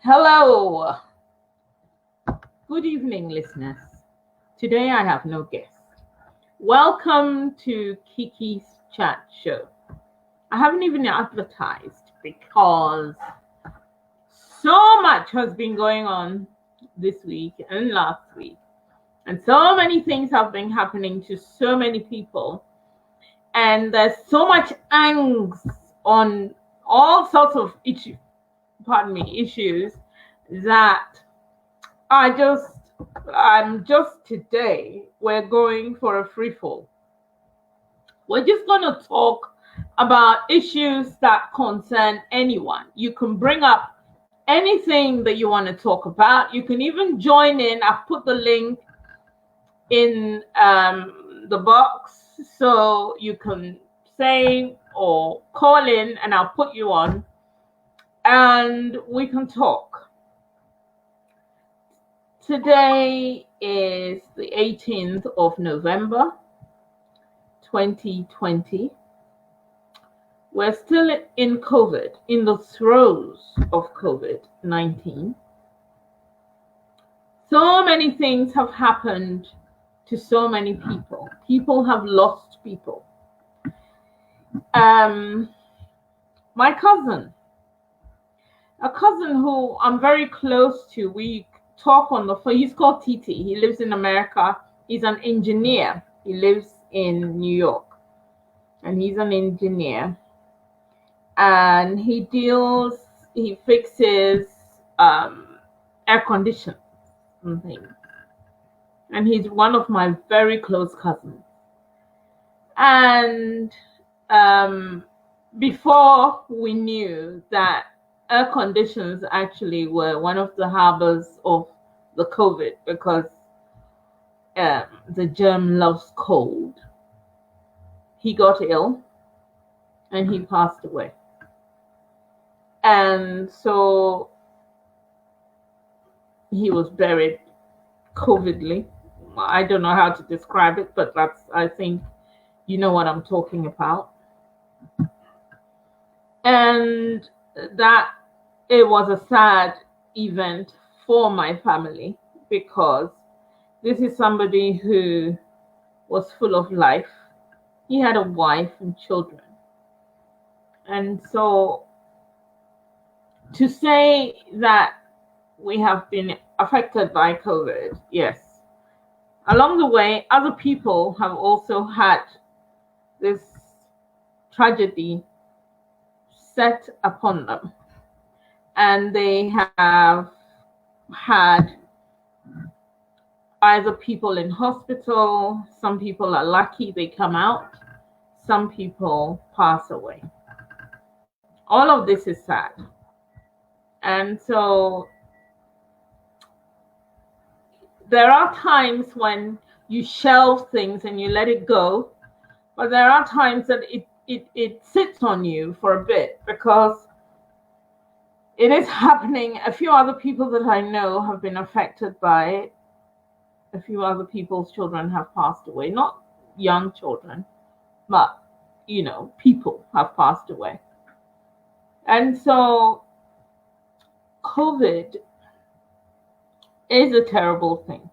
Hello, good evening, listeners. Today I have no guest. Welcome to Kiki's Chat Show. I haven't even advertised because so much has been going on this week and last week, and so many things have been happening to so many people, and there's so much angst on all sorts of issues that I just, I'm just today, we're going for a free fall. We're just going to talk about issues that concern anyone. You can bring up anything that you want to talk about. You can even join in. I've put the link in the box so you can say or call in and I'll put you on and we can talk. Today is the 18th of November, 2020. We're still in COVID, in the throes of COVID-19. So many things have happened to so many people. People have lost people. My cousin, a cousin who I'm very close to, we talk on the phone. He's called Titi. He lives in America. He's an engineer. He lives in New York. And he's an engineer. And he fixes air conditioners and things. And he's one of my very close cousins. And before we knew that air conditioners actually were one of the harbors of the COVID because the germ loves cold. He got ill and he passed away. And so he was buried COVIDly. I don't know how to describe it, but I think you know what I'm talking about. And that it was a sad event for my family because this is somebody who was full of life. He had a wife and children. And so to say that we have been affected by COVID, yes. Along the way, other people have also had this tragedy set upon them. And they have had either people in hospital, some people are lucky they come out, some people pass away. All of this is sad. And so there are times when you shelve things and you let it go, but there are times that it sits on you for a bit because it is happening. A few other people that I know have been affected by it. A few other people's children have passed away. Not young children, but, people have passed away. And so COVID is a terrible thing.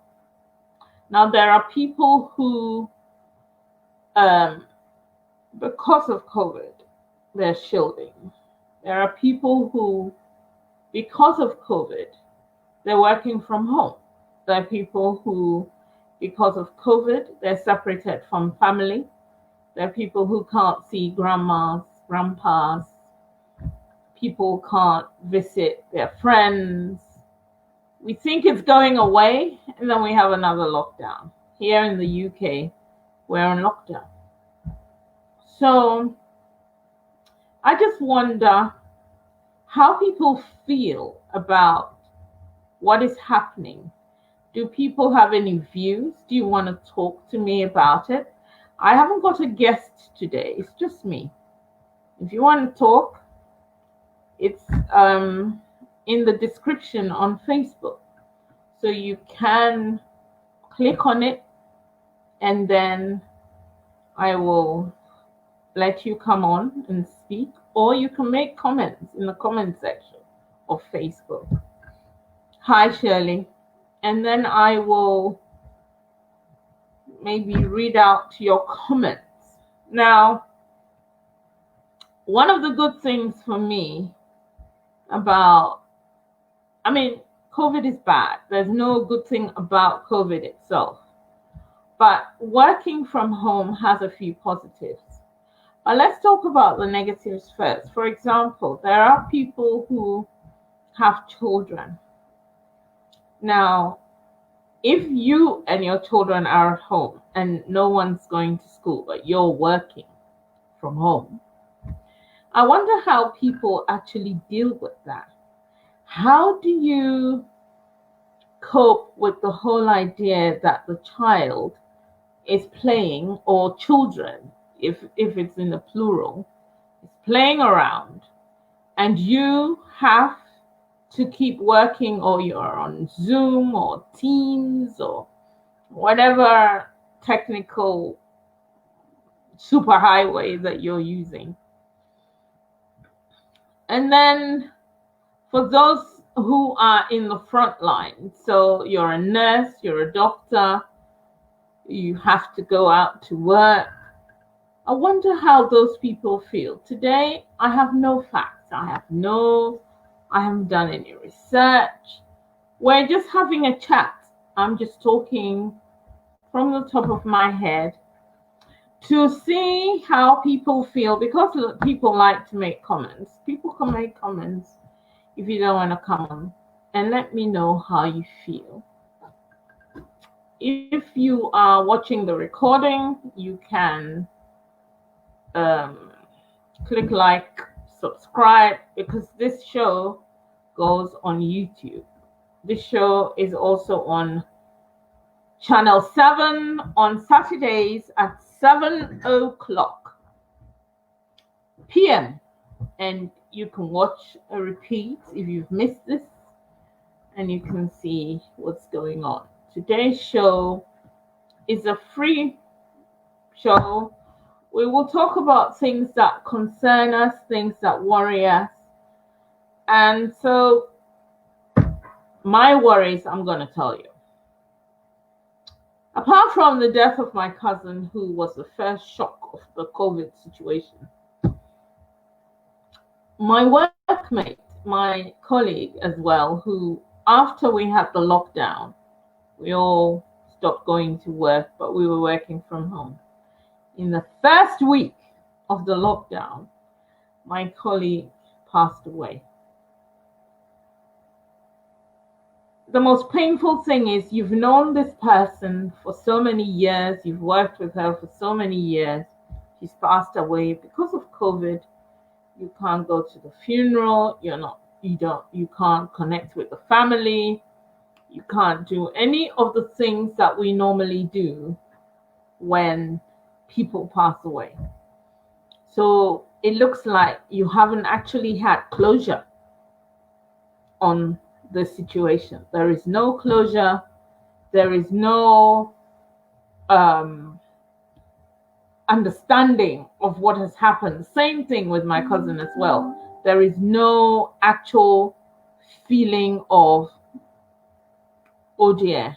Now, there are people who, because of COVID, they're shielding. There are people who, because of COVID, they're working from home. There are people who, because of COVID, they're separated from family. There are people who can't see grandmas, grandpas. People can't visit their friends. We think it's going away, and then we have another lockdown. Here in the UK, we're on lockdown. So I just wonder how people feel about what is happening. Do people have any views? Do you want to talk to me about it? I haven't got a guest today. It's just me. If you want to talk, it's in the description on Facebook. So you can click on it and then I will let you come on and speak, or you can make comments in the comment section of Facebook. Hi, Shirley. And then I will maybe read out your comments. Now, one of the good things for me about, I mean, COVID is bad. There's no good thing about COVID itself. But working from home has a few positives. But let's talk about the negatives first. For example, there are people who have children. Now, if you and your children are at home and no one's going to school, but you're working from home, I wonder how people actually deal with that. How do you cope with the whole idea that the child is playing, or children, if it's in the plural, is playing around, and you have to keep working, or you're on Zoom or Teams or whatever technical superhighway that you're using. And then for those who are in the front line, so you're a nurse, you're a doctor, you have to go out to work. I wonder how those people feel. Today, I have no facts. I haven't done any research. We're just having a chat. I'm just talking from the top of my head to see how people feel, because people like to make comments. People can make comments if you don't want to come on, and let me know how you feel. If you are watching the recording, you can click like, subscribe, because this show goes on YouTube. This show is also on Channel 7 on Saturdays at 7:00 p.m. And you can watch a repeat if you've missed this, and you can see what's going on. Today's show is a free show. We will talk about things that concern us, things that worry us. And so, my worries, I'm going to tell you. Apart from the death of my cousin, who was the first shock of the COVID situation, my workmate, my colleague as well, who after we had the lockdown, we all stopped going to work, but we were working from home. In the first week of the lockdown, my colleague passed away. The most painful thing is you've known this person for so many years, you've worked with her for so many years, she's passed away because of COVID. You can't go to the funeral, you can't connect with the family, you can't do any of the things that we normally do when people pass away. So it looks like you haven't actually had closure on the situation. There is no closure. There is no understanding of what has happened. Same thing with my cousin as well. There is no actual feeling of, oh dear,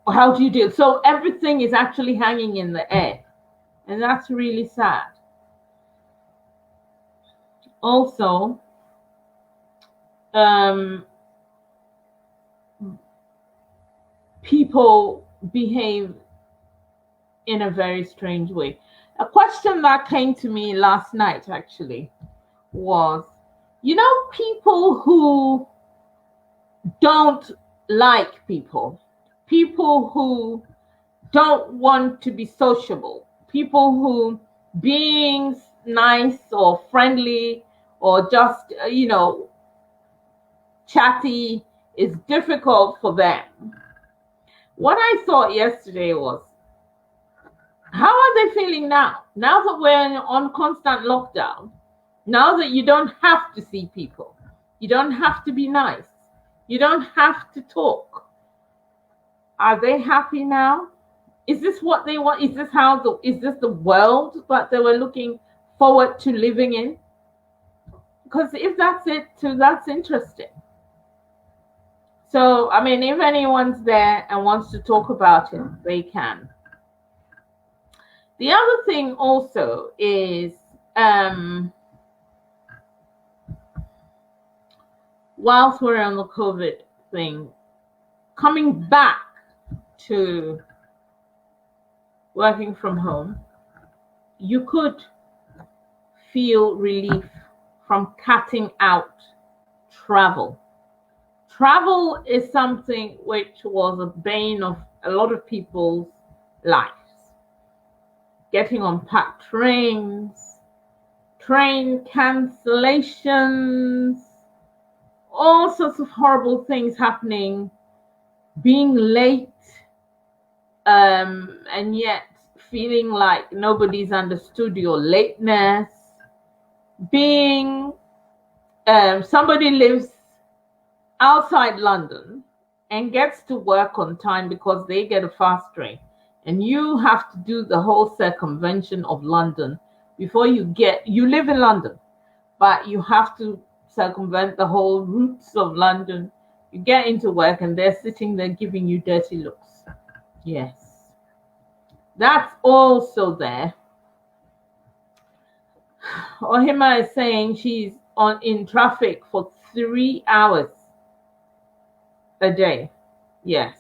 how do you deal? So everything is actually hanging in the air, and that's really sad. Also, people behave in a very strange way. A question that came to me last night actually was, people who don't like people who don't want to be sociable, people who being nice or friendly or just, chatty is difficult for them. What I thought yesterday was, how are they feeling now? Now that we're on constant lockdown, now that you don't have to see people, you don't have to be nice, you don't have to talk. Are they happy now? Is this what they want? Is this the world that they were looking forward to living in? because if that's it too, that's interesting. So, I mean, if anyone's there and wants to talk about it, they can. The other thing also is, whilst we're on the COVID thing, coming back to working from home, you could feel relief from cutting out travel. Travel is something which was a bane of a lot of people's lives. Getting on packed trains, train cancellations, all sorts of horrible things happening, being late, and yet feeling like nobody's understood your lateness, being somebody lives outside London and gets to work on time because they get a fast train, and you have to do the whole circumvention of London before you live in London, but you have to circumvent the whole routes of London. You get into work and they're sitting there giving you dirty looks. Yes, that's also there. Ohima is saying she's in traffic for 3 hours a day. Yes,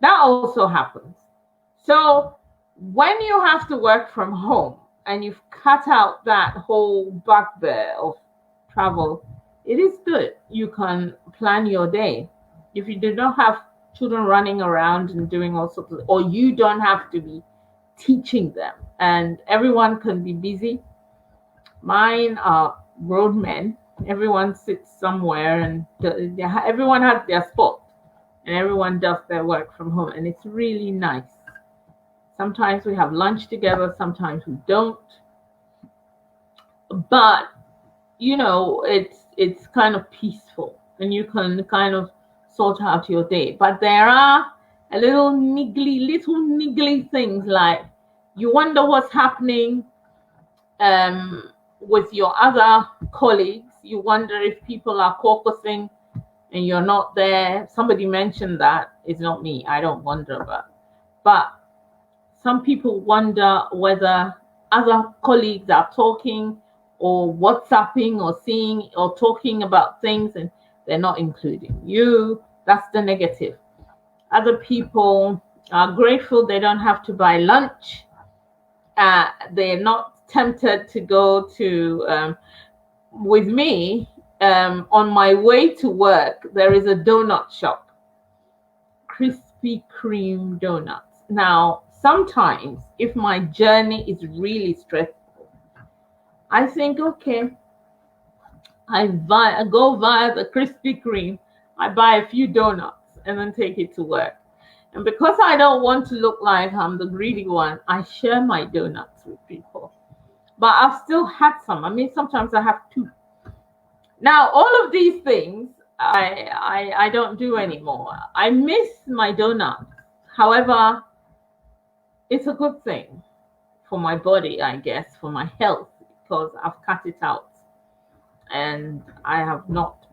that also happens. So when you have to work from home and you've cut out that whole bugbear of travel, it is good. You can plan your day. If you do not have children running around and doing all sorts of, or you don't have to be teaching them, and everyone can be busy. Mine are grown men. Everyone sits somewhere, and everyone has their spot, and everyone does their work from home, and it's really nice. Sometimes we have lunch together, sometimes we don't, but it's kind of peaceful, and you can kind of sort out your day. But there are little niggly things, like you wonder what's happening with your other colleagues. You wonder if people are caucusing and you're not there. Somebody mentioned that. It's not me. I don't wonder, but some people wonder whether other colleagues are talking or WhatsApping or seeing or talking about things and they're not including you. That's the negative. Other people are grateful they don't have to buy lunch. They're not tempted to go to, with me, on my way to work, there is a donut shop, Krispy Kreme donuts. Now, sometimes if my journey is really stressful, I think, okay, I go via the Krispy Kreme, I buy a few donuts and then take it to work. And because I don't want to look like I'm the greedy one, I share my donuts with people. But I've still had some. I mean, sometimes I have 2. Now, all of these things I don't do anymore. I miss my donuts. However, it's a good thing for my body, I guess, for my health, because I've cut it out. And I have not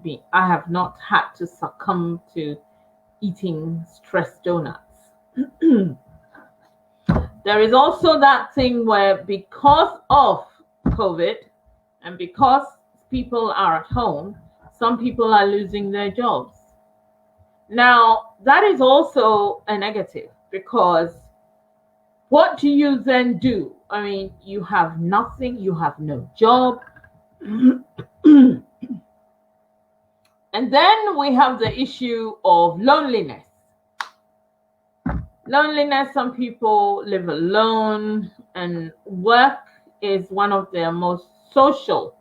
had to succumb to eating stressed donuts. There is also that thing where, because of COVID and because people are at home, some people are losing their jobs. Now, that is also a negative, because what do you then do? I mean, you have nothing, you have no job. And then we have the issue of loneliness. Loneliness, some people live alone, and work is one of their most social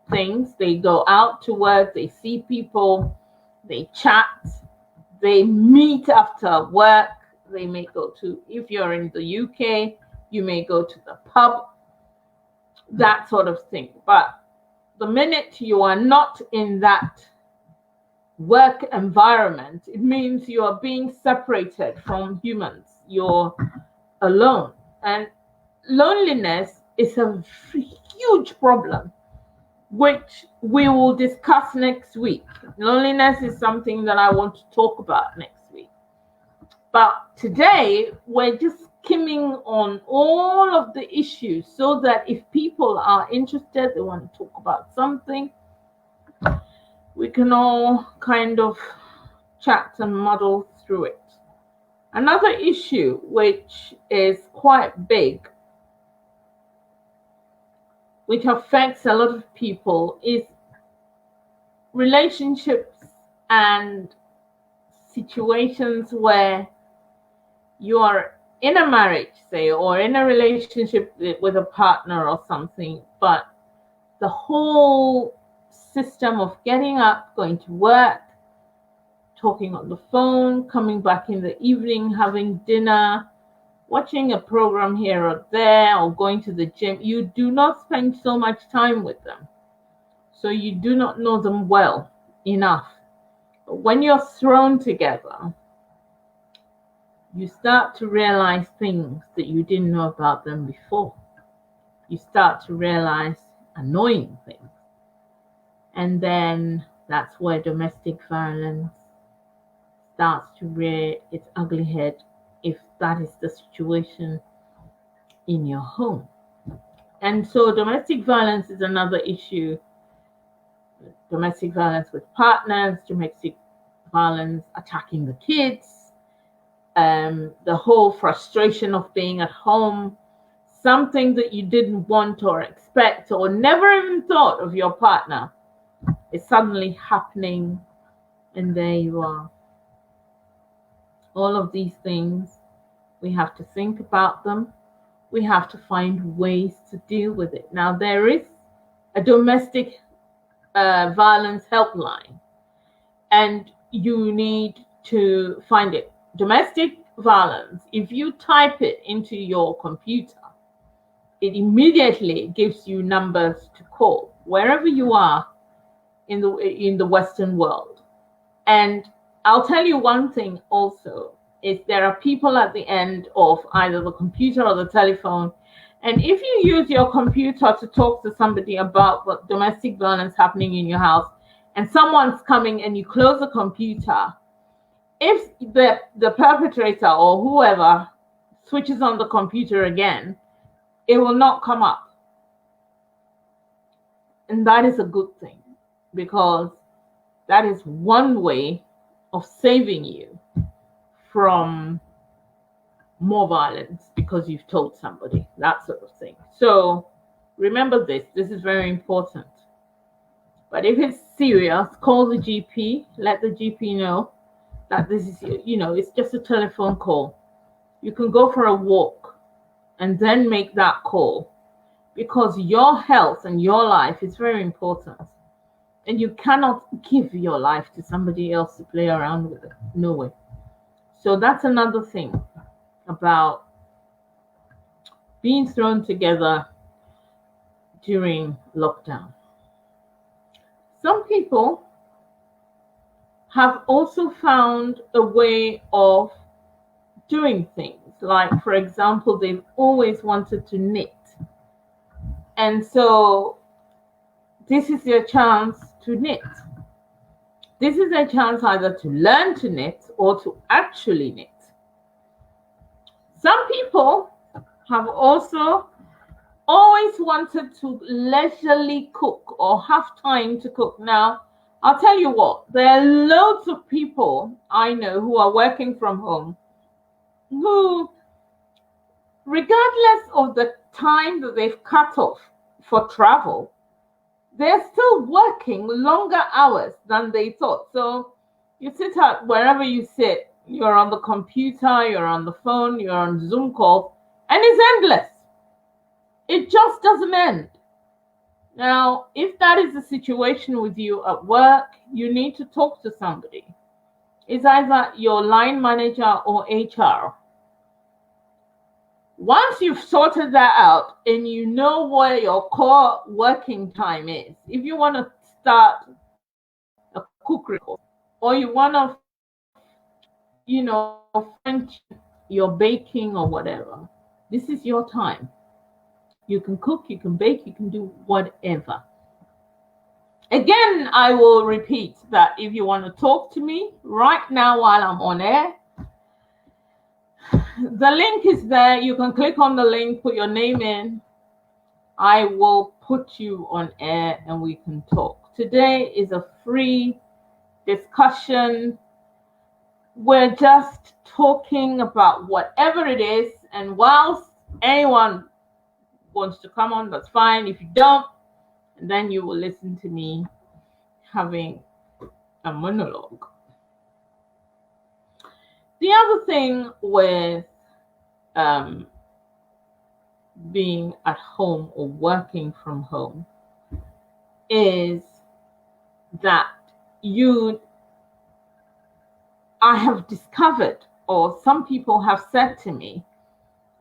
things. They go out to work, they see people, they chat, they meet after work. They may go to, if you're in the UK, you may go to the pub, that sort of thing. But the minute you are not in that work environment, it means you are being separated from humans. You're alone. And loneliness is a huge problem which we will discuss next week. Loneliness is something that I want to talk about next week. But today, we're just skimming on all of the issues so that if people are interested, they want to talk about something, we can all kind of chat and muddle through it. Another issue which is quite big, which affects a lot of people, is relationships and situations where you are in a marriage, say, or in a relationship with a partner or something, but the whole system of getting up, going to work, talking on the phone, coming back in the evening, having dinner, watching a program here or there, or going to the gym, you do not spend so much time with them. So you do not know them well enough. But when you're thrown together, you start to realize things that you didn't know about them before. You start to realize annoying things. And then that's where domestic violence starts to rear its ugly head, if that is the situation in your home. And so domestic violence is another issue. Domestic violence with partners, domestic violence attacking the kids, the whole frustration of being at home, something that you didn't want or expect or never even thought of your partner is suddenly happening, and there you are. All of these things, we have to think about them. We have to find ways to deal with it. Now, there is a domestic violence helpline, and you need to find it. Domestic violence, if you type it into your computer, it immediately gives you numbers to call wherever you are in the Western world. And I'll tell you one thing also, is there are people at the end of either the computer or the telephone. And if you use your computer to talk to somebody about what domestic violence happening in your house, and someone's coming and you close the computer, if the perpetrator or whoever switches on the computer again, it will not come up. And that is a good thing, because that is one way of saving you from more violence because you've told somebody, that sort of thing. So remember this is very important. But if it's serious, call the GP, let the GP know that this is, it's just a telephone call. You can go for a walk and then make that call, because your health and your life is very important. And you cannot give your life to somebody else to play around with it. No way. So that's another thing about being thrown together during lockdown. Some people have also found a way of doing things. Like, for example, they've always wanted to knit. And so this is your chance to knit. This is a chance either to learn to knit or to actually knit. Some people have also always wanted to leisurely cook or have time to cook. Now, I'll tell you what, there are loads of people I know who are working from home who, regardless of the time that they've cut off for travel, they're still working longer hours than they thought. So you sit at wherever you sit, you're on the computer, you're on the phone, you're on Zoom calls, and it's endless. It just doesn't end. Now, if that is the situation with you at work, you need to talk to somebody. It's either your line manager or HR. Once you've sorted that out and you know where your core working time is, if you want to start a cookery course, or you want to, French your baking or whatever, this is your time. You can cook, you can bake, you can do whatever. Again, I will repeat that if you want to talk to me right now while I'm on air, the link is there. You can click on the link, put your name in. I will put you on air and we can talk. Today is a free discussion. We're just talking about whatever it is, and whilst anyone wants to come on, that's fine. If you don't, then you will listen to me having a monologue. The other thing with being at home or working from home is that I have discovered, or some people have said to me,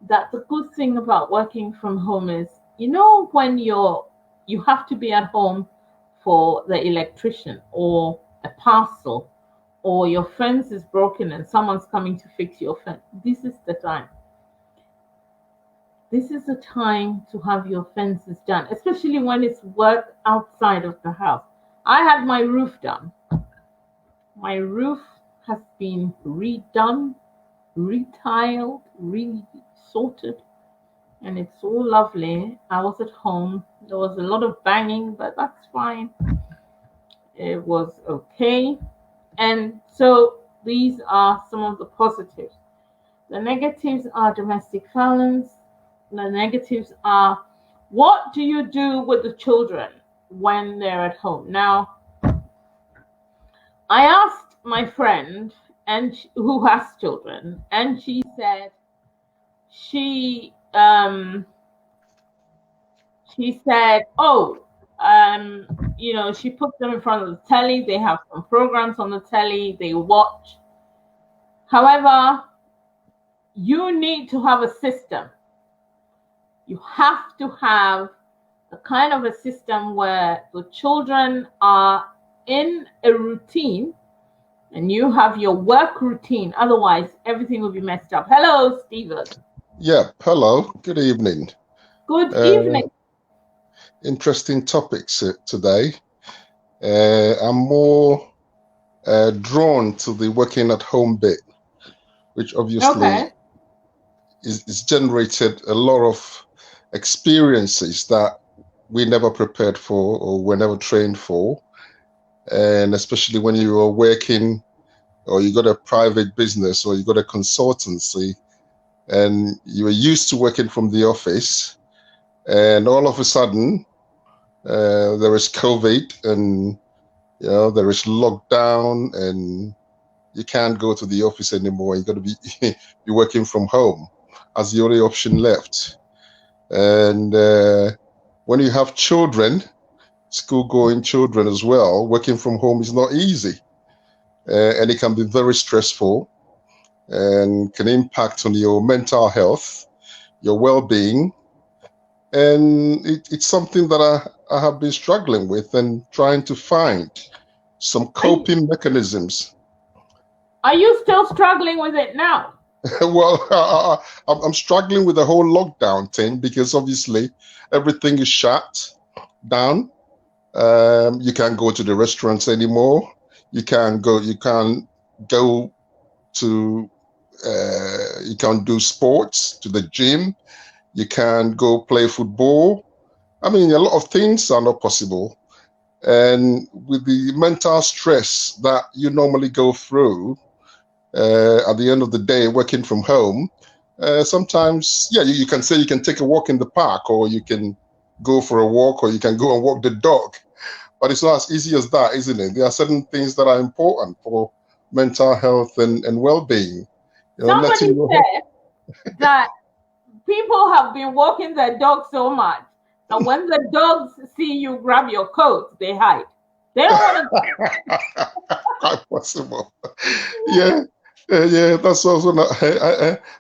that the good thing about working from home is, when you have to be at home for the electrician or a parcel, or your fence is broken and someone's coming to fix your fence. This is the time. This is the time to have your fences done, especially when it's work outside of the house. I had my roof done. My roof has been redone, retiled, re-sorted, and it's all lovely. I was at home. There was a lot of banging, but that's fine. It was okay. And so these are some of the positives. The negatives are domestic violence. The negatives are, what do you do with the children when they're at home? Now, I asked my friend who has children, and she said she said, she puts them in front of the telly. They have some programs on the telly. They watch. However, you need to have a system. You have to have a kind of a system where the children are in a routine and you have your work routine. Otherwise, everything will be messed up. Hello, Stephen. Yeah, hello. Good evening. Good evening. Interesting topics today. I'm more drawn to the working at home bit, which obviously is generated a lot of experiences that we never prepared for or were never trained for. And especially when you are working or you got a private business or you got a consultancy and you were used to working from the office, and all of a sudden there is COVID and there is lockdown and you can't go to the office anymore. You got to be working from home as the only option left. And when you have children, school-going children as well, working from home is not easy, and it can be very stressful and can impact on your mental health, your well-being. And it's something that I have been struggling with and trying to find some coping mechanisms. Are you still struggling with it now? Well, I'm struggling with the whole lockdown thing because obviously everything is shut down. You can't go to the restaurants anymore. You can't go to, you can't do sports, to the gym. You can't go play football. I mean, a lot of things are not possible. And with the mental stress that you normally go through at the end of the day, working from home, sometimes, you can say you can take a walk in the park, or you can go for a walk, or you can go and walk the dog. But it's not as easy as that, isn't it? There are certain things that are important for mental health and well-being. Somebody said that people have been walking their dogs so much that when the dogs see you grab your coat, they hide. They don't want to. Quite possible. Yeah. That's also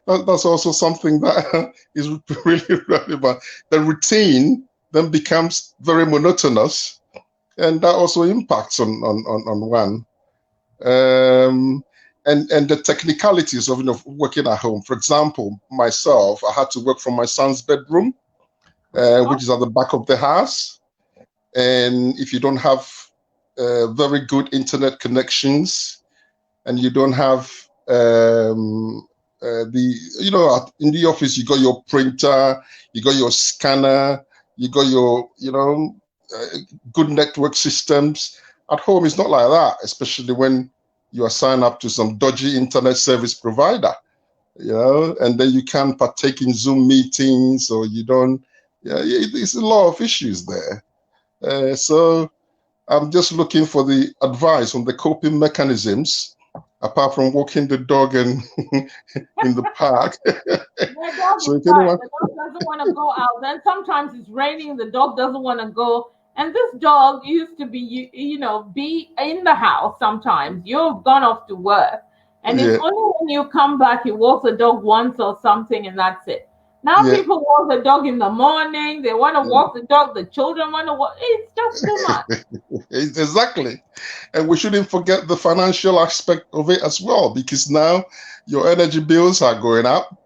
that's also something that is really relevant. The routine then becomes very monotonous, and that also impacts on one. And the technicalities of working at home. For example, myself, I had to work from my son's bedroom, which is at the back of the house, And if you don't have very good internet connections, and you don't have in the office, you got your printer, you got your scanner, you got your, good network systems. At home, it's not like that, especially when you are signed up to some dodgy internet service provider, and then you can't partake in Zoom meetings, or you don't, it's a lot of issues there. So I'm just looking for the advice on the coping mechanisms, apart from walking the dog and in the park. The dog So is if fine. anyone, The dog doesn't want to go out. Then sometimes it's raining. The dog doesn't want to go. And this dog used to be, be in the house sometimes. You've gone off to work. And it's yeah, only when you come back, you walk the dog once or something, and that's it. Now yeah, people walk the dog in the morning. They want to walk the dog. The children want to walk. It's just too much. exactly. And we shouldn't forget the financial aspect of it as well, because now your energy bills are going up,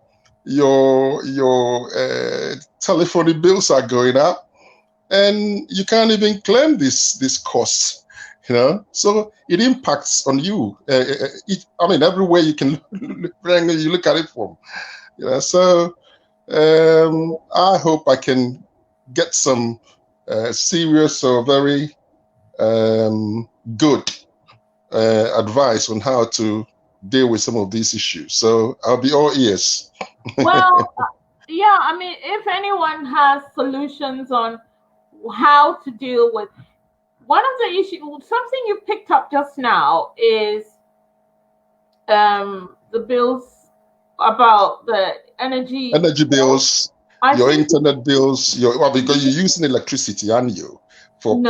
your telephone bills are going up, and you can't even claim this cost, so it impacts on you. Everywhere you can you look at it from, so I hope I can get some serious or very good advice on how to deal with some of these issues. So I'll be all ears. Well, yeah, if anyone has solutions on how to deal with one of the issues, something you picked up just now is the bills, about the energy bills, your internet bills, because you're using electricity, aren't you, for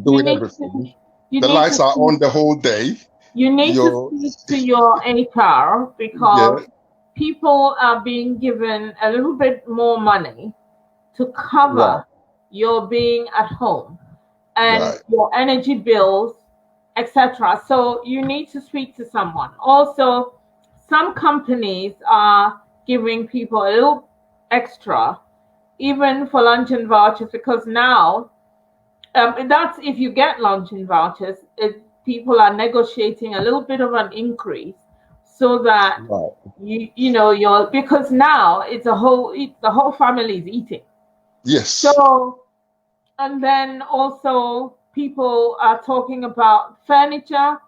doing everything. The lights are on the whole day. You need to speak to your HR, because people are being given a little bit more money to cover your being at home and your energy bills, etc. So you need to speak to someone. Also, some companies are giving people a little extra, even for luncheon vouchers, because now that's if you get luncheon vouchers, people are negotiating a little bit of an increase, so that because now the whole family is eating. Yes. So, and then also people are talking about furniture.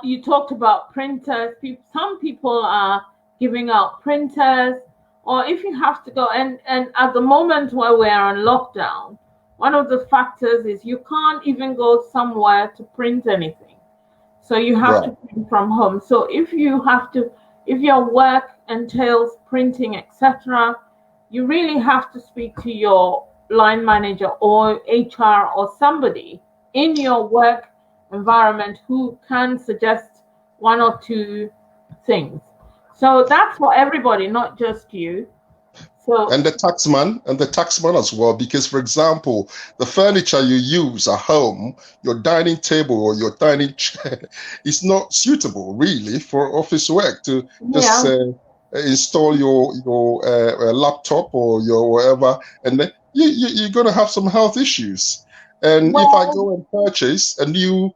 You talked about printers. Some people are giving out printers, or if you have to go, and at the moment where we're on lockdown, one of the factors is you can't even go somewhere to print anything. So you have to print from home. So if your work entails printing, etc., you really have to speak to your line manager or HR or somebody in your work environment who can suggest one or two things. So that's for everybody, not just you. So, and the taxman as well, because for example, the furniture you use at home, your dining table or your dining chair, is not suitable really for office work. To just install your laptop or your whatever, and then you're going to have some health issues. And if I go and purchase a new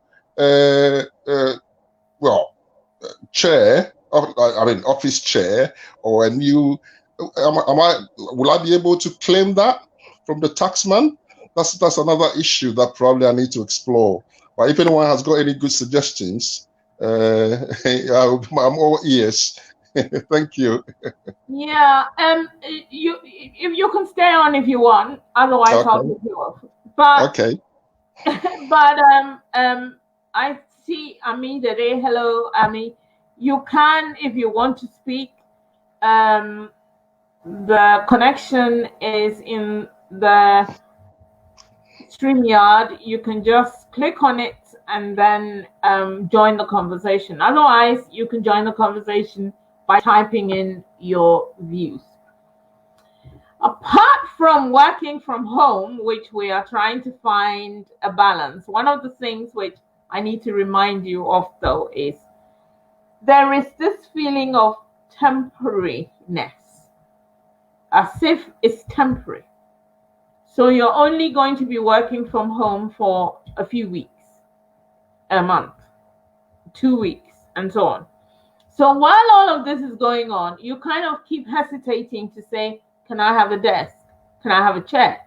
chair, office chair, or a new, will I be able to claim that from the taxman? That's another issue that probably I need to explore. But if anyone has got any good suggestions, I'm all ears. Thank you. Yeah, if you can stay on if you want, otherwise I'll take you off. But but I see Ami today. Hello, Ami. You can, if you want to speak. The connection is in the StreamYard. You can just click on it and then join the conversation. Otherwise, you can join the conversation by typing in your views. Apart from working from home, which we are trying to find a balance, one of the things which I need to remind you of, though, is there is this feeling of temporariness, as if it's temporary. So you're only going to be working from home for a few weeks, a month, 2 weeks, and so on. So while all of this is going on, you kind of keep hesitating to say, can I have a desk? Can I have a chair?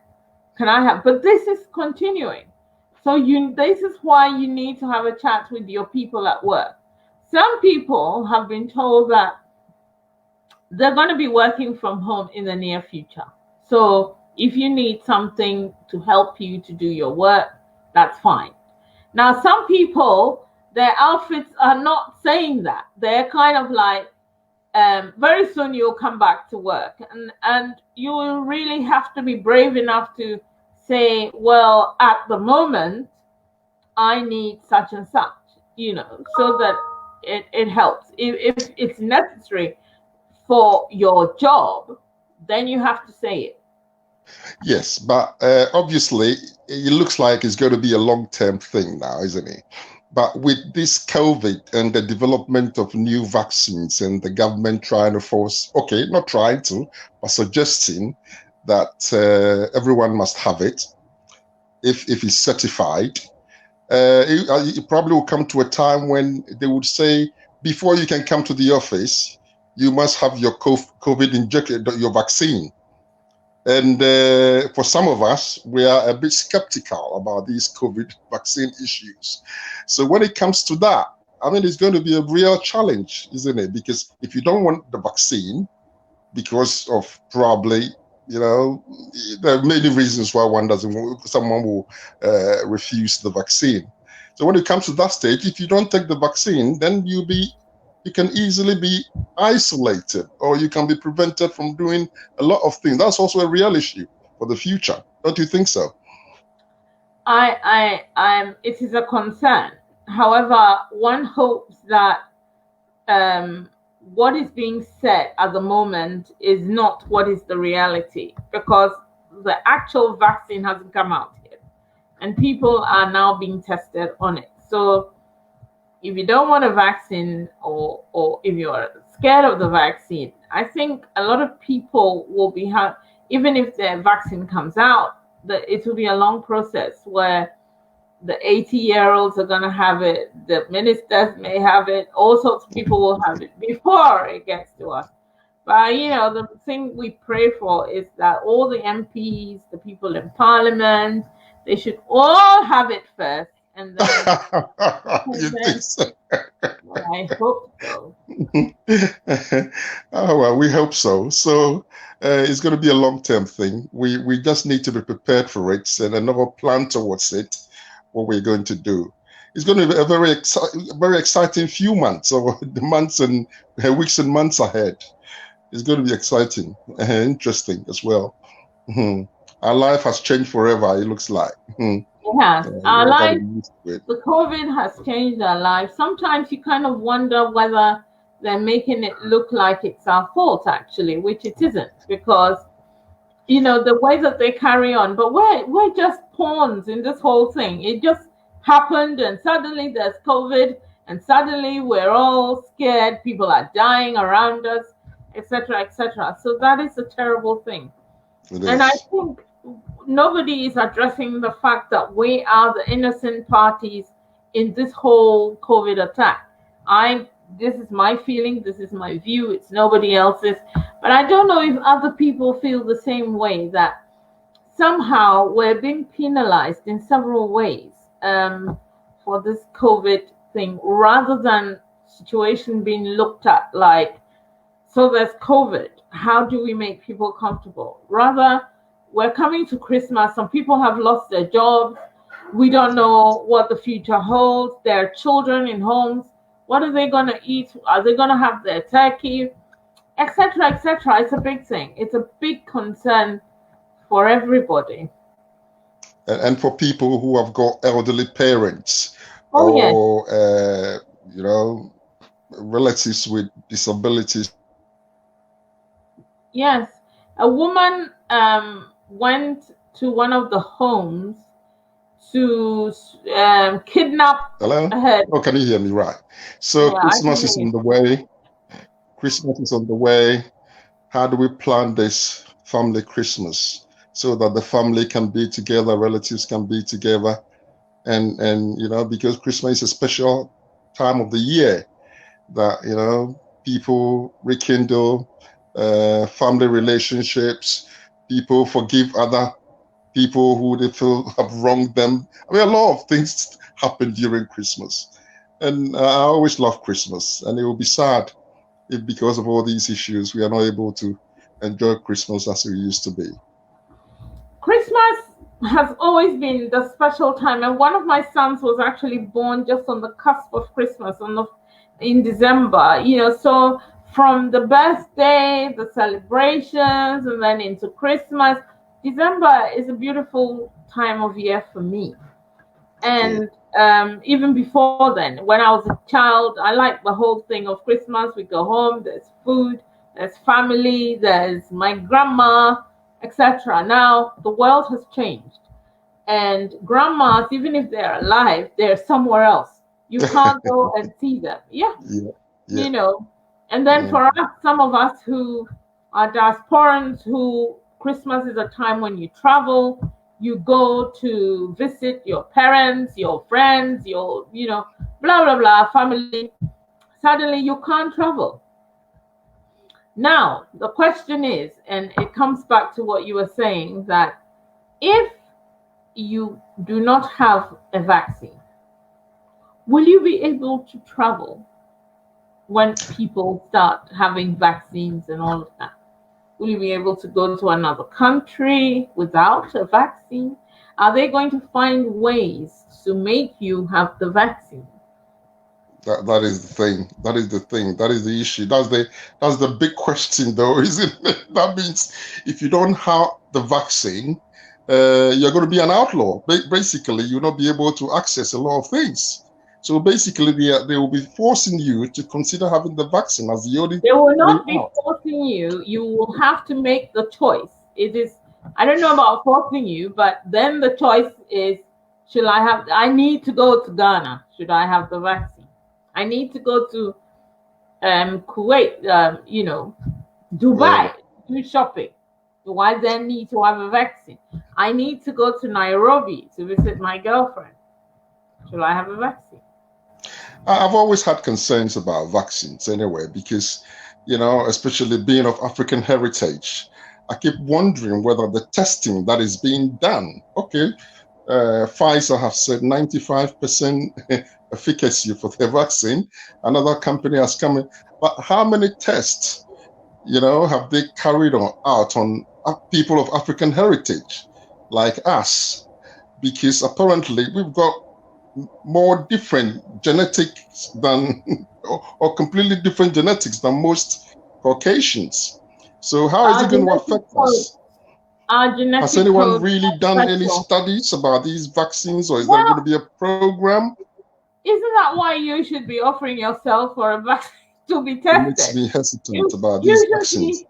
Can I have, but this is continuing. So this is why you need to have a chat with your people at work. Some people have been told that they're going to be working from home in the near future. So if you need something to help you to do your work, that's fine. Now, some people, their outfits are not saying that. They're kind of like, very soon you'll come back to work. And you will really have to be brave enough to say, well, at the moment, I need such and such, so that it helps. If it's necessary for your job, then you have to say it. Yes, but obviously, it looks like it's going to be a long-term thing now, isn't it? But with this COVID and the development of new vaccines and the government trying to force, okay, not trying to, but suggesting that everyone must have it if it's certified, it probably will come to a time when they would say, before you can come to the office, you must have your COVID injection, your vaccine. And for some of us, we are a bit skeptical about these COVID vaccine issues. So when it comes to that, I mean, it's going to be a real challenge, isn't it? Because if you don't want the vaccine, because of probably, there are many reasons why someone will refuse the vaccine. So when it comes to that stage, if you don't take the vaccine, then you can easily be isolated, or you can be prevented from doing a lot of things. That's also a real issue for the future. Don't you think so? It is a concern. However, one hopes that what is being said at the moment is not what is the reality, because the actual vaccine hasn't come out yet, and people are now being tested on it. So if you don't want a vaccine, or if you're scared of the vaccine, I think a lot of people will be even if the vaccine comes out, it will be a long process where the 80-year-olds are going to have it, the ministers may have it, all sorts of people will have it before it gets to us. But, the thing we pray for is that all the MPs, the people in parliament, they should all have it first. And then, you think so? Well, I hope so. Oh, well, we hope so. So it's going to be a long-term thing. We just need to be prepared for it and another plan towards it, what we're going to do. It's going to be a very exciting few months, or the months and weeks and months ahead. It's going to be exciting and interesting as well. Our life has changed forever, it looks like. It has. Our life, the COVID has changed our life. Sometimes you kind of wonder whether they're making it look like it's our fault, actually, which it isn't, because the way that they carry on. But we're just pawns in this whole thing. It just happened, and suddenly there's COVID, and suddenly we're all scared. People are dying around us, etc., etc. So that is a terrible thing. And I think nobody is addressing the fact that we are the innocent parties in this whole COVID attack. This is my feeling, this is my view, it's nobody else's. But I don't know if other people feel the same way, that somehow we're being penalized in several ways for this COVID thing, rather than situation being looked at like, so there's COVID, how do we make people comfortable? Rather, we're coming to Christmas, some people have lost their jobs, we don't know what the future holds, there are children in homes, what are they going to eat? Are they going to have their turkey? Etc., etc. It's a big thing. It's a big concern for everybody. And for people who have got elderly parents, yes. Relatives with disabilities. Yes. A woman went to one of the homes to kidnap her. Oh, can you hear me? Right. So yeah, Christmas is on the way. Christmas is on the way. How do we plan this family Christmas? so that the family can be together, relatives can be together. And because Christmas is a special time of the year that, people rekindle family relationships, people forgive other people who they feel have wronged them. I mean, a lot of things happen during Christmas. And I always love Christmas. And it will be sad if, because of all these issues, we are not able to enjoy Christmas as we used to be. Christmas has always been the special time, and one of my sons was actually born just on the cusp of Christmas, in December. So from the birthday, the celebrations, and then into Christmas, December is a beautiful time of year for me. And even before then, when I was a child, I liked the whole thing of Christmas. We go home, there's food, there's family, there's my grandma, etc. Now the world has changed, and grandmas, even if they're alive, they're somewhere else. You can't go and see them. Yeah. And then for us, some of us who are diasporans, who Christmas is a time when you travel, you go to visit your parents, your friends, your, blah, blah, blah, family. Suddenly you can't travel. Now, the question is, and it comes back to what you were saying, that if you do not have a vaccine, will you be able to travel when people start having vaccines and all of that? Will you be able to go to another country without a vaccine? Are they going to find ways to make you have the vaccine? That is the thing. That is the thing. That is the issue. That's the big question, though, isn't it? That means if you don't have the vaccine, you're going to be an outlaw. Basically, you'll not be able to access a lot of things. So basically, they will be forcing you to consider having the vaccine as the only. They will not be forcing you. You will have to make the choice. It is. I don't know about forcing you, but then the choice is: I need to go to Ghana. Should I have the vaccine? I need to go to Kuwait. Dubai. Do shopping. Do I then need to have a vaccine? I need to go to Nairobi to visit my girlfriend. Should I have a vaccine? I've always had concerns about vaccines anyway, because, especially being of African heritage, I keep wondering whether the testing that is being done, Pfizer have said 95% efficacy for their vaccine. Another company has come in, but how many tests, have they carried out on people of African heritage like us? Because apparently we've got more different genetics than, or completely different genetics than most Caucasians. So how is it going to affect us? Has anyone really done any studies about these vaccines, or is there going to be a program? Isn't that why you should be offering yourself for a vaccine to be tested? It makes me hesitant about these vaccines.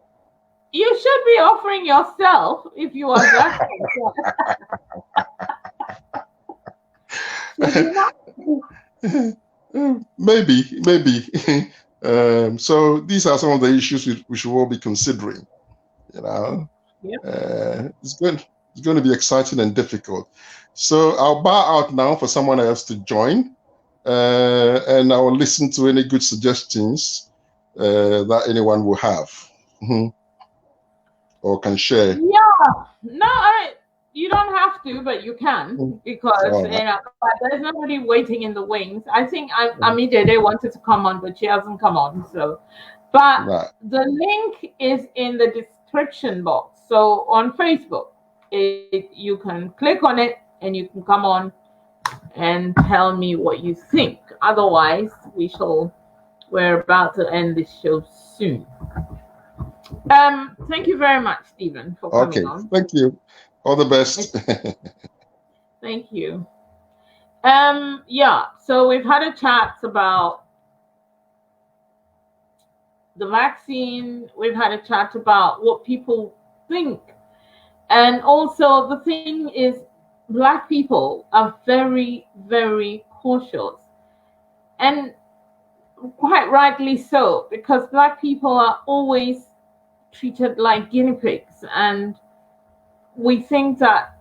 You should be offering yourself if you are vaccinated. Maybe. So these are some of the issues we should all be considering. It's going to be exciting and difficult. So I'll bow out now for someone else to join, and I will listen to any good suggestions that anyone will have or can share. Yeah, no, you don't have to, but you can, because but there's nobody waiting in the wings. I think Amidede wanted to come on, but she hasn't come on. So, but the link is in the description box. So on Facebook, you can click on it and you can come on and tell me what you think. Otherwise, we're about to end this show soon. Thank you very much, Stephen, for coming on. Thank you. All the best. Thank you. So we've had a chat about the vaccine. We've had a chat about what people think. And also the thing is, Black people are very, very cautious. And quite rightly so, because Black people are always treated like guinea pigs. And we think that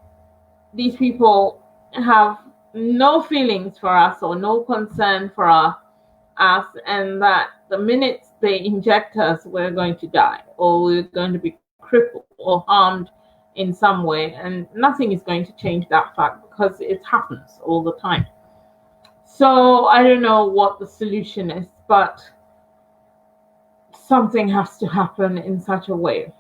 these people have no feelings for us or no concern for us, and that the minute they inject us, we're going to die or we're going to be crippled or harmed in some way. And nothing is going to change that fact because it happens all the time. So I don't know what the solution is, but something has to happen in such a way.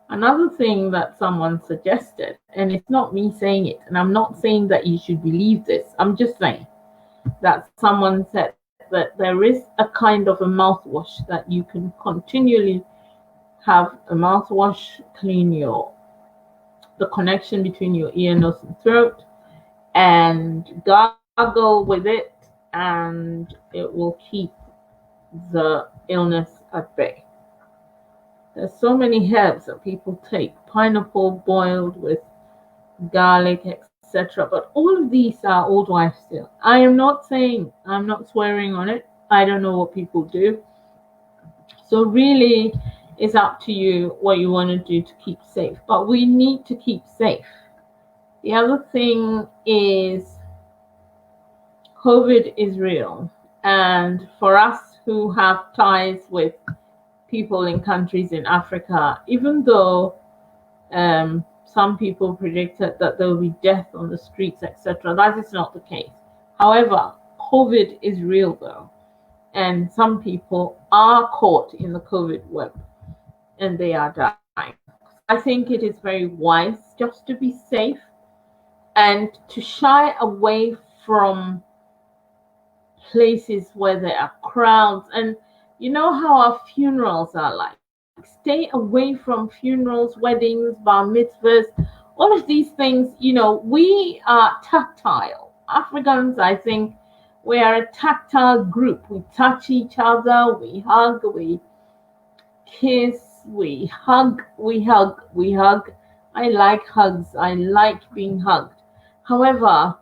Another thing that someone suggested, and it's not me saying it, and I'm not saying that you should believe this, I'm just saying that someone said that there is a kind of a mouthwash that you can continually have a mouthwash clean the connection between your ear, nose, and throat, and gargle with it, and it will keep the illness at bay. There's so many herbs that people take, pineapple boiled with garlic, etc. But all of these are old wives' tale. I'm not swearing on it. I don't know what people do. So really, it's up to you what you want to do to keep safe. But we need to keep safe. The other thing is COVID is real. And for us who have ties with people in countries in Africa, even though some people predicted that there will be death on the streets, etc., that is not the case. However, COVID is real though, and some people are caught in the COVID web and they are dying. I think it is very wise just to be safe and to shy away from places where there are crowds. And you know how our funerals are like. Stay away from funerals, weddings, bar mitzvahs, all of these things. We are tactile. Africans, I think, we are a tactile group. We touch each other, we hug, we kiss, we hug. I like hugs. I like being hugged. However,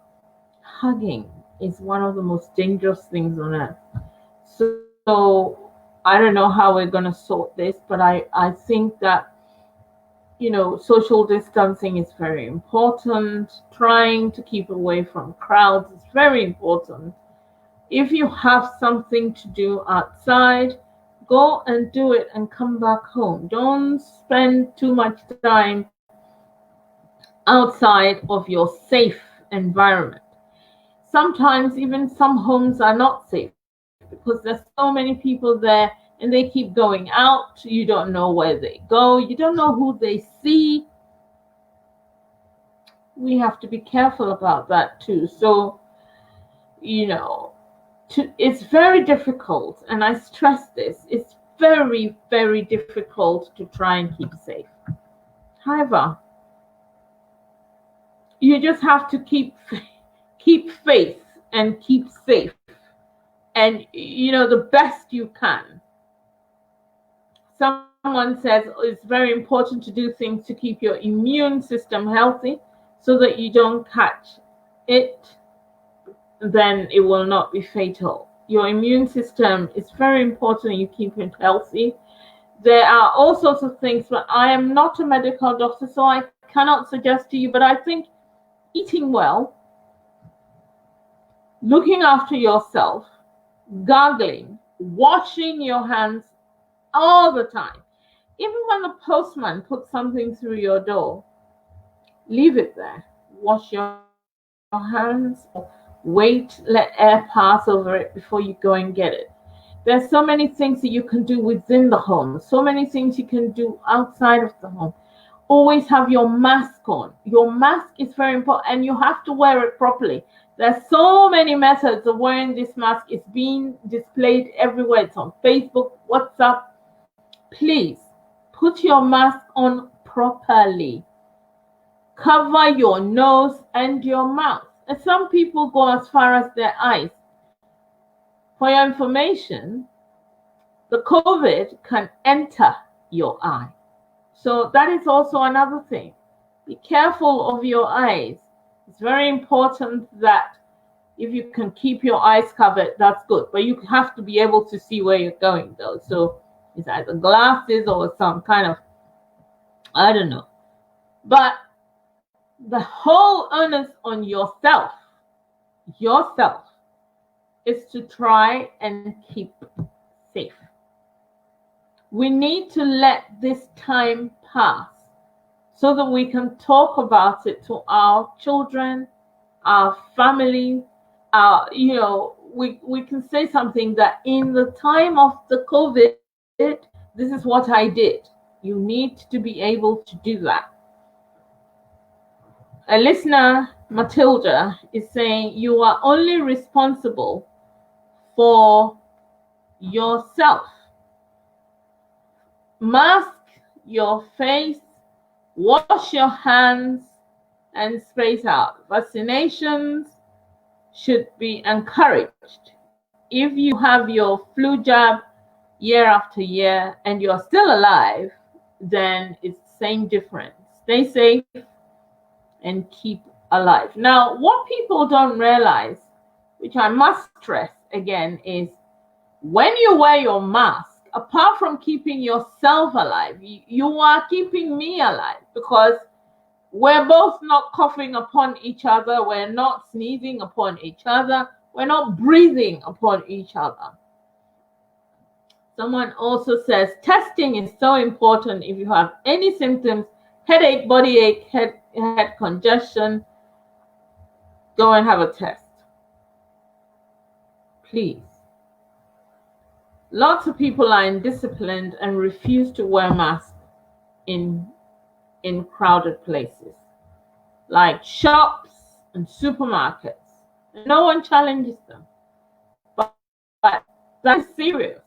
hugging is one of the most dangerous things on earth. So I don't know how we're going to sort this, but I think that, social distancing is very important. Trying to keep away from crowds is very important. If you have something to do outside, go and do it and come back home. Don't spend too much time outside of your safe environment. Sometimes even some homes are not safe because there's so many people there and they keep going out. You don't know where they go. You don't know who they see. We have to be careful about that too. So, it's very difficult, and I stress this, it's very, very difficult to try and keep safe. However, you just have to keep faith and keep safe, and the best you can. Someone says it's very important to do things to keep your immune system healthy so that you don't catch it, then it will not be fatal. Your immune system is very important, you keep it healthy. There are all sorts of things, but I am not a medical doctor, so I cannot suggest to you, but I think eating well, looking after yourself, gargling, washing your hands all the time. Even when the postman puts something through your door, leave it there. Wash your hands. Wait, let air pass over it before you go and get it. There's so many things that you can do within the home, so many things you can do outside of the home. Always have your mask on. Your mask is very important, and you have to wear it properly. There's so many methods of wearing this mask. It's being displayed everywhere. It's on Facebook, WhatsApp. Please put your mask on properly. Cover your nose and your mouth. And some people go as far as their eyes. For your information, the COVID can enter your eye. So that is also another thing. Be careful of your eyes. It's very important that if you can keep your eyes covered, that's good. But you have to be able to see where you're going, though. So it's either glasses or some kind of, I don't know. But the whole onus on yourself is to try and keep safe. We need to let this time pass so that we can talk about it to our children, our family, we can say something that in the time of the COVID, this is what I did. You need to be able to do that. A listener, Matilda, is saying you are only responsible for yourself. Mask your face, wash your hands, and space out. Vaccinations should be encouraged. If you have your flu jab year after year and you're still alive, then it's the same difference. Stay safe and keep alive. Now, what people don't realize, which I must stress again, is when you wear your mask, apart from keeping yourself alive, you are keeping me alive, because we're both not coughing upon each other, we're not sneezing upon each other, we're not breathing upon each other. Someone also says testing is so important. If you have any symptoms, headache, body ache, head congestion, go and have a test. Please. Lots of people are indisciplined and refuse to wear masks in crowded places like shops and supermarkets. No one challenges them. But that is serious.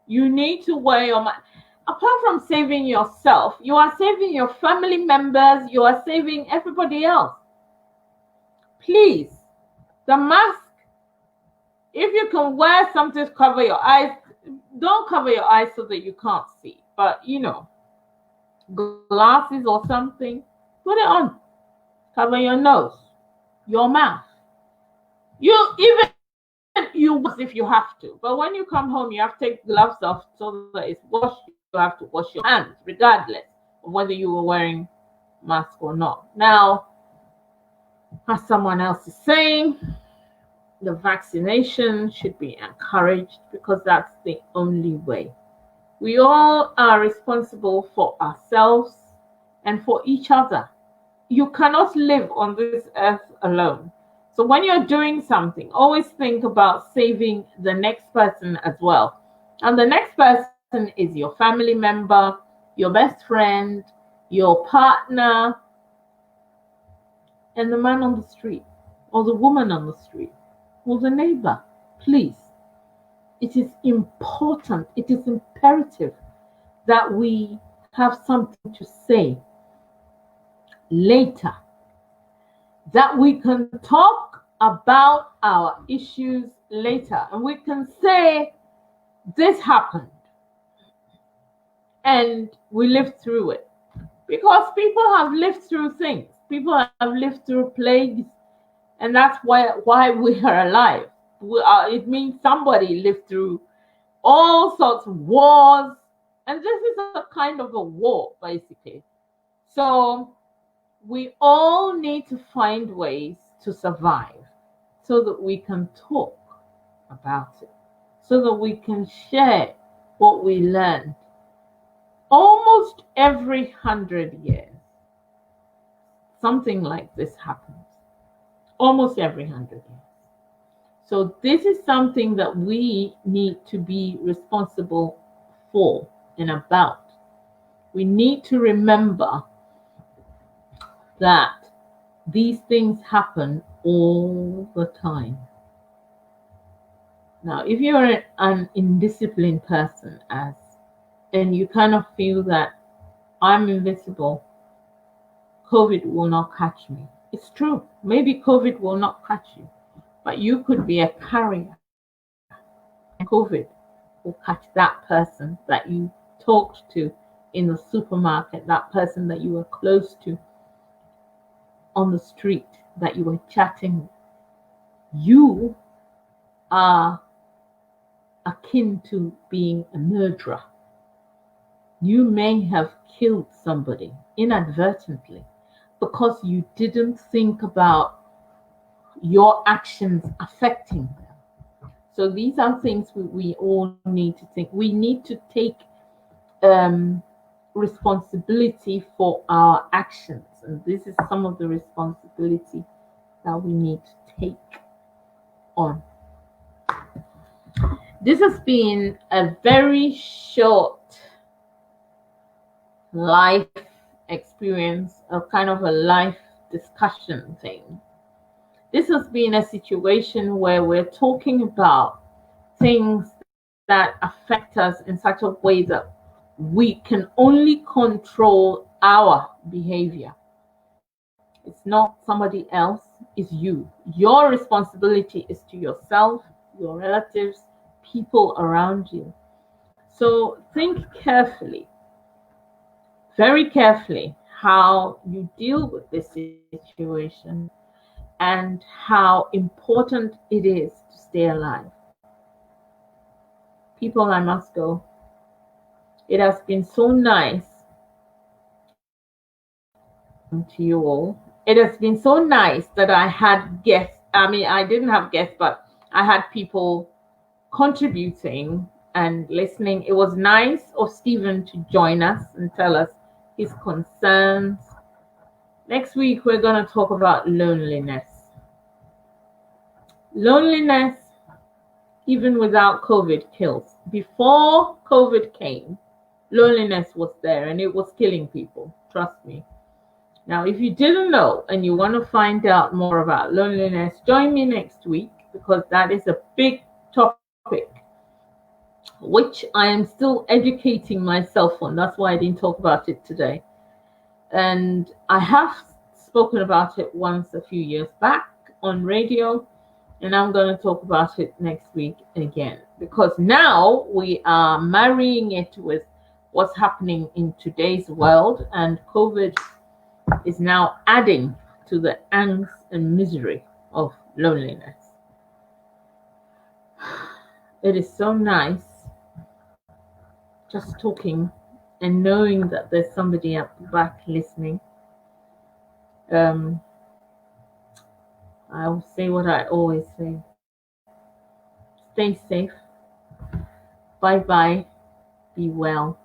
You need to wear your mask. Apart from saving yourself, you are saving your family members, you are saving everybody else. Please, the mask, if you can wear something to cover your eyes, don't cover your eyes so that you can't see. But, glasses or something, put it on. Cover your nose, your mouth. You if you have to, but when you come home, you have to take gloves off so that it's washed. You have to wash your hands, regardless of whether you were wearing mask or not. Now, as someone else is saying, the vaccination should be encouraged because that's the only way. We all are responsible for ourselves and for each other. You cannot live on this earth alone. So when you're doing something, always think about saving the next person as well. And the next person is your family member, your best friend, your partner, and the man on the street, or the woman on the street, or the neighbor. Please, it is important, it is imperative that we have something to say later, that we can talk about our issues later, and we can say, this happened, and we lived through it. Because people have lived through things. People have lived through plagues, and that's why we are alive. It means somebody lived through all sorts of wars, and this is a kind of a war, basically. So we all need to find ways to survive so that we can talk about it, so that we can share what we learned. Almost every 100 years, something like this happens. Almost every 100 years. So this is something that we need to be responsible for and about. We need to remember that these things happen all the time. Now, if you're an indisciplined person and you kind of feel that I'm invisible, COVID will not catch me. It's true. Maybe COVID will not catch you, but you could be a carrier. And COVID will catch that person that you talked to in the supermarket, that person that you were close to on the street, that you were chatting with. You are akin to being a murderer. You may have killed somebody inadvertently. because you didn't think about your actions affecting them. So these are things we all need to think. We need to take um, responsibility for our actions, and this is some of the responsibility that we need to take on. This has been a very short life experience, a kind of a life discussion thing. This has been a situation where we're talking about things that affect us in such a way that we can only control our behavior. It's not somebody else, it's you. Your responsibility is to yourself, your relatives, people around you. So think carefully, very carefully, how you deal with this situation and how important it is to stay alive. People, I must go. It has been so nice to you all. It has been so nice that I had guests. I mean, I didn't have guests, but I had people contributing and listening. It was nice of Stephen to join us and tell us his concerns. Next week, we're going to talk about loneliness. Loneliness, even without COVID, kills. Before COVID came, loneliness was there and it was killing people. Trust me. Now, if you didn't know and you want to find out more about loneliness, join me next week because that is a big topic which I am still educating myself on. That's why I didn't talk about it today. And I have spoken about it once a few years back on radio, and I'm going to talk about it next week again because now we are marrying it with what's happening in today's world, and COVID is now adding to the angst and misery of loneliness. It is so nice just talking and knowing that there's somebody at the back listening. Um, I'll say what I always say. Stay safe. Bye bye. Be well.